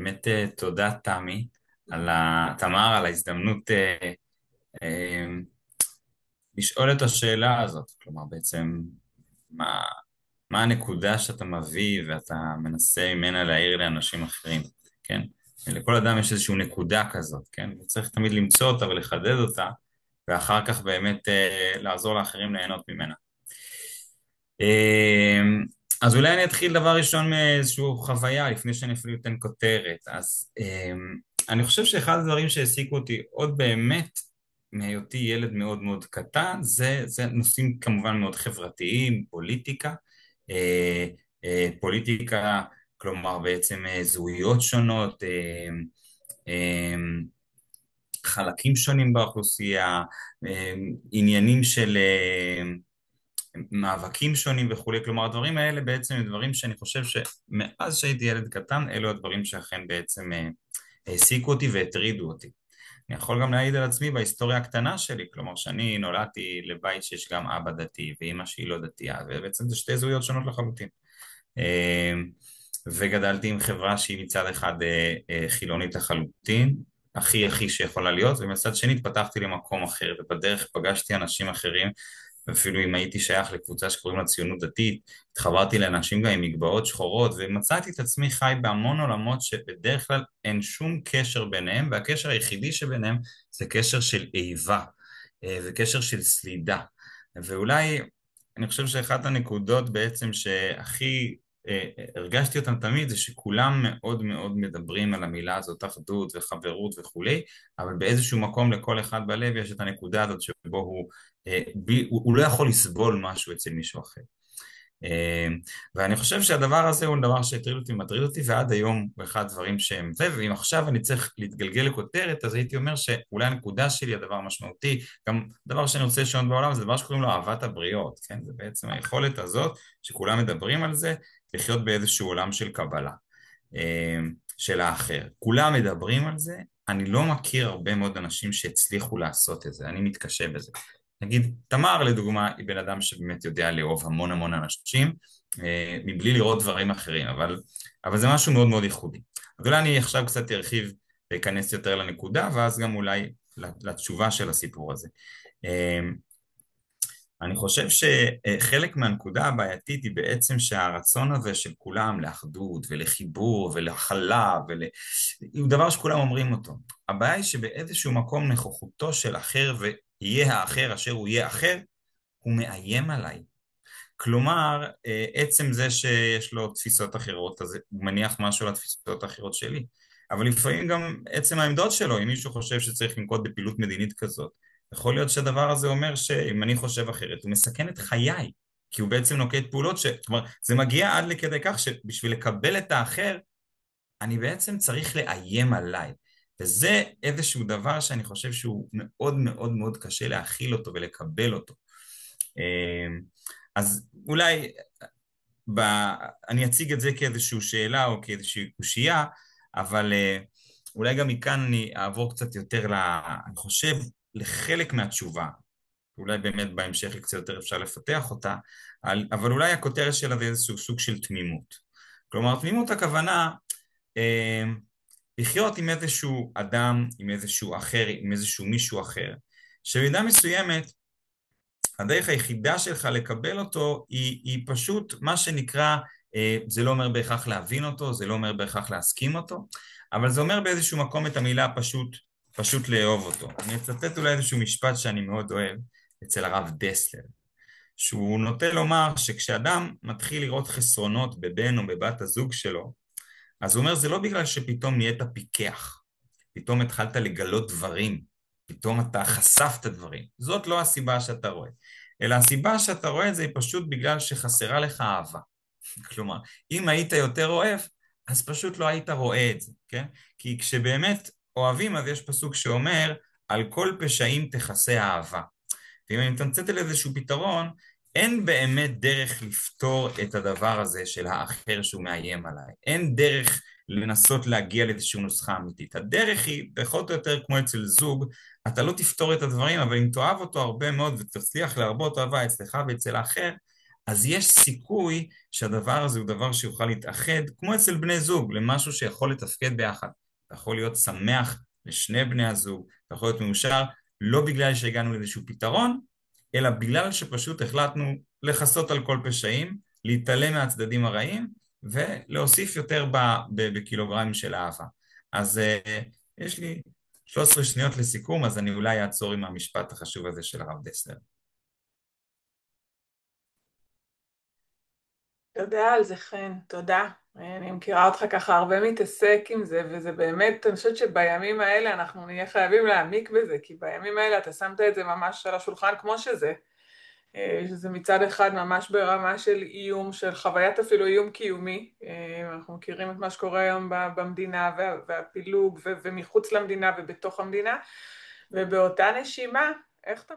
באמת תודה תמי, תמר, על ההזדמנות אה, לשאול את השאלה הזאת. כלומר, בעצם, מה, מה הנקודה שאתה מביא ואתה מנסה ממנה להעיר לאנשים אחרים, כן? לכל אדם יש איזושהי נקודה כזאת, כן? וצריך תמיד למצוא אותה ולחדד אותה, ואחר כך באמת לעזור לאחרים ליהנות ממנה. אז אולי אני אתחיל דבר ראשון מאיזושהי חוויה, לפני שאני אפילו אתן כותרת. אז אני חושב שאחד הדברים שהעסיקו אותי עוד באמת מהיותי ילד מאוד מאוד קטן, זה נושאים כמובן מאוד חברתיים, פוליטיקה, אה, פוליטיקה, כלומר בעצם זהויות שונות, אה, חלקים שונים באוכלוסייה, עניינים של מאבקים שונים וכולי. כלומר הדברים האלה בעצם הם דברים שאני חושב שמאז שהייתי ילד קטן אלו הדברים שאכן בעצם העסיקו אותי והטרידו אותי. אני יכול גם להעיד על עצמי בהיסטוריה הקטנה שלי, כלומר שאני נולדתי לבית שיש גם אבא דתי ואימא שהיא לא דתייה, ובעצם זה שתי זהויות שונות לחלוטין. וגדלתי עם חברה שהיא מצד אחד חילונית לחלוטין, הכי הכי שיכולה להיות, ומצד שני התפתחתי למקום אחר, ובדרך פגשתי אנשים אחרים, ואפילו אם הייתי שייך לקבוצה שקוראים לה ציונות דתית, התחברתי לאנשים גם עם מגבעות שחורות, ומצאתי את עצמי חי בהמון עולמות שבדרך כלל אין שום קשר ביניהם, והקשר היחידי שביניהם זה קשר של איבה, וקשר של סלידה. ואולי, אני חושב שאחת הנקודות בעצם שהכי הרגשתי אותם תמיד זה שכולם מאוד מאוד מדברים על המילה הזאת, אחדות וחברות וכולי, אבל באיזשהו מקום לכל אחד בלב יש את הנקודה הזאת שבו הוא לא יכול לסבול משהו אצל מישהו אחר. ואני חושב שהדבר הזה הוא דבר שהטריד אותי, מטריד אותי, ועד היום הוא אחד הדברים שהם זה, ואם עכשיו אני צריך להתגלגל לכותרת, אז הייתי אומר שאולי הנקודה שלי, הדבר המשמעותי, גם דבר שאני רוצה לשנות בעולם, זה דבר שקוראים לו אהבת הבריות, כן? זה בעצם היכולת הזאת שכולם מדברים על זה, לחיות באיזשהו עולם של קבלה, של האחר. כולם מדברים על זה, אני לא מכיר הרבה מאוד אנשים שהצליחו לעשות את זה, אני מתקשה בזה. נגיד, תמר לדוגמה היא בן אדם שבאמת יודע לאהוב המון המון אנשים, מבלי לראות דברים אחרים, אבל זה משהו מאוד מאוד ייחודי. אז אולי אני עכשיו קצת ארחיב ואכנס יותר לנקודה, ואז גם אולי לתשובה של הסיפור הזה. אני חושב שחלק מהנקודה הבעייתית היא בעצם שהרצון הזה של כולם לאחדות ולחיבור ולהכלה הוא דבר שכולם אומרים אותו. הבעיה היא שבאיזשהו מקום נוכחותו של אחר ויהיה האחר אשר הוא יהיה אחר, הוא מאיים עליי. כלומר, עצם זה שיש לו תפיסות אחרות, אז הוא מניח משהו לתפיסות האחרות שלי. אבל לפעמים גם עצם העמדות שלו, אם מישהו חושב שצריך לנקוט בפעילות מדינית כזאת, יכול להיות שהדבר הזה אומר שאם אני חושב אחרת, הוא מסכן את חיי, כי הוא בעצם נוקט פעולות כלומר, זה מגיע עד לכדי כך שבשביל לקבל את האחר, אני בעצם צריך לאיים עליי. וזה איזשהו דבר שאני חושב שהוא מאוד מאוד מאוד קשה להכיל אותו ולקבל אותו. אז אולי אני אציג את זה כאיזושהי שאלה או כאיזושהי קושייה, אבל אולי גם מכאן אני אעבור קצת יותר, אני חושב, לחלק מהתשובה. אולי באמת בהמשך קצת יותר אפשר לפתח אותה, אבל אולי הכותרת שלה זה איזשהו סוג של תמימות. כלומר, תמימות הכוונה לחיות עם איזשהו אדם, עם איזשהו אחר, עם איזשהו מישהו אחר, שבמידה מסוימת, הדרך היחידה שלך לקבל אותו היא פשוט מה שנקרא, זה לא אומר בהכרח להבין אותו, זה לא אומר בהכרח להסכים אותו, אבל זה אומר באיזשהו מקום את המילה פשוט לאהוב אותו. אני אצטט אולי איזשהו משפט שאני מאוד אוהב אצל הרב דסלר, שהוא נוטה לומר שכשאדם מתחיל לראות חסרונות בבן או בבת הזוג שלו, אז הוא אומר זה לא בגלל שפתאום נהיית פיקח, פתאום התחלת לגלות דברים, פתאום אתה חשפת דברים. זאת לא הסיבה שאתה רואה. אלא הסיבה שאתה רואה את זה היא פשוט בגלל שחסרה לך אהבה. כלומר, אם היית יותר אוהב, אז פשוט לא היית רואה את זה, כן? כי כשבאמת אוהבים, אז יש פסוק שאומר, על כל פשעים תכסה אהבה. ואם אני מתמצת על איזשהו פתרון, אין באמת דרך לפתור את הדבר הזה של האחר שהוא מאיים עליי. אין דרך לנסות להגיע לאיזושהי נוסחה אמיתית. הדרך היא, פחות או יותר כמו אצל זוג, אתה לא תפתור את הדברים, אבל אם תאהב אותו הרבה מאוד ותצליח להרבות אהבה אצלך ואצל האחר, אז יש סיכוי שהדבר הזה הוא דבר שיוכל להתאחד, כמו אצל בני זוג, למשהו שיכול לתפקד ביחד. אתה יכול להיות שמח לשני בני הזוג, אתה יכול להיות מאושר, לא בגלל שהגענו לאיזשהו פתרון, אלא בגלל שפשוט החלטנו לכסות על כל פשעים, להתעלם מהצדדים הרעים, ולהוסיף יותר בקילוגרמים של אהבה. אז יש לי 13 שניות לסיכום, אז אני אולי אעצור עם המשפט החשוב הזה של הרב דסלר. תודה על זה, חן, תודה. אני מכירה אותך ככה הרבה מתעסק עם זה, וזה באמת, אני חושבת שבימים האלה אנחנו נהיה חייבים להעמיק בזה, כי בימים האלה אתה שמת את זה ממש על השולחן כמו שזה. שזה מצד אחד ממש ברמה של איום, של חוויית אפילו איום קיומי. אנחנו מכירים את מה שקורה היום במדינה והפילוג ומחוץ למדינה ובתוך המדינה, ובאותה נשימה, איך אתה